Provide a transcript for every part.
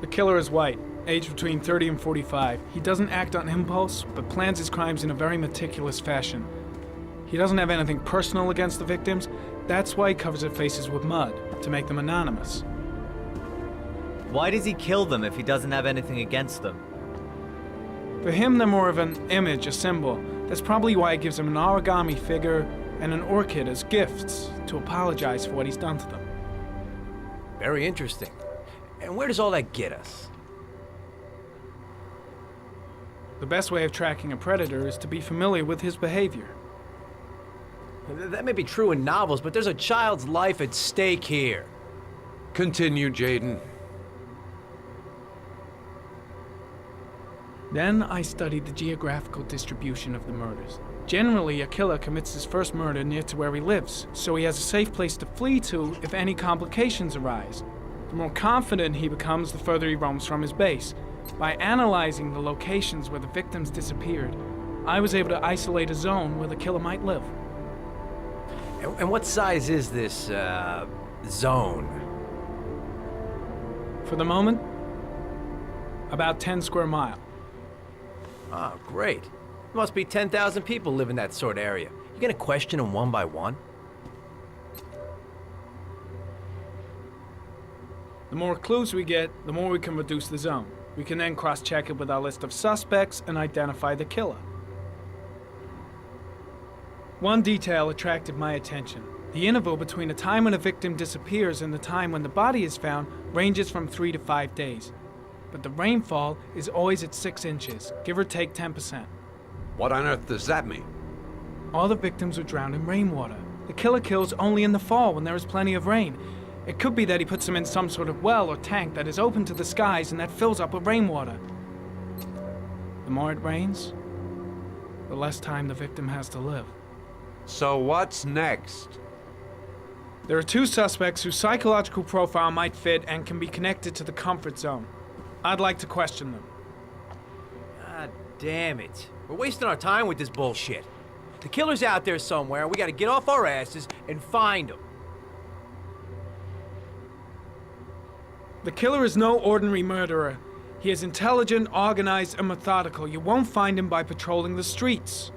The killer is white, aged between 30 and 45. He doesn't act on impulse, but plans his crimes in a very meticulous fashion. He doesn't have anything personal against the victims. That's why he covers their faces with mud, to make them anonymous. Why does he kill them if he doesn't have anything against them? For him, they're more of an image, a symbol. That's probably why he gives them an origami figure and an orchid as gifts to apologize for what he's done to them. Very interesting. And where does all that get us? The best way of tracking a predator is to be familiar with his behavior. That may be true in novels, but there's a child's life at stake here. Continue, Jayden. Then I studied the geographical distribution of the murders. Generally, a killer commits his first murder near to where he lives, so he has a safe place to flee to if any complications arise. The more confident he becomes, the further he roams from his base. By analyzing the locations where the victims disappeared, I was able to isolate a zone where the killer might live. And what size is this, zone? For the moment, about 10 square miles. Oh, great. Must be 10,000 people live in that sort of area. You gonna question them one by one? The more clues we get, the more we can reduce the zone. We can then cross-check it with our list of suspects and identify the killer. One detail attracted my attention. The interval between the time when a victim disappears and the time when the body is found ranges from 3 to 5 days. But the rainfall is always at 6 inches, give or take 10%. What on earth does that mean? All the victims were drowned in rainwater. The killer kills only in the fall when there is plenty of rain. It could be that he puts them in some sort of well or tank that is open to the skies and that fills up with rainwater. The more it rains, the less time the victim has to live. So what's next? There are 2 suspects whose psychological profile might fit and can be connected to the comfort zone. I'd like to question them. God damn it. We're wasting our time with this bullshit. The killer's out there somewhere, and we gotta get off our asses and find him. The killer is no ordinary murderer. He is intelligent, organized, and methodical. You won't find him by patrolling the streets.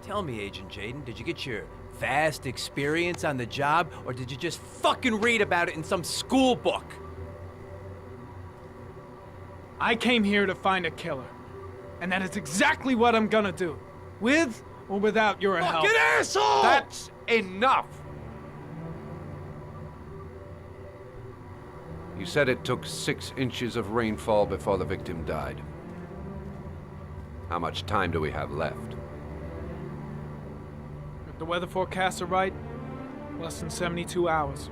Tell me, Agent Jayden, did you get your vast experience on the job, or did you just fucking read about it in some school book? I came here to find a killer. And that is exactly what I'm gonna do. With or without your help. Fucking asshole! That's enough! You said it took 6 inches of rainfall before the victim died. How much time do we have left? If the weather forecasts are right, less than 72 hours.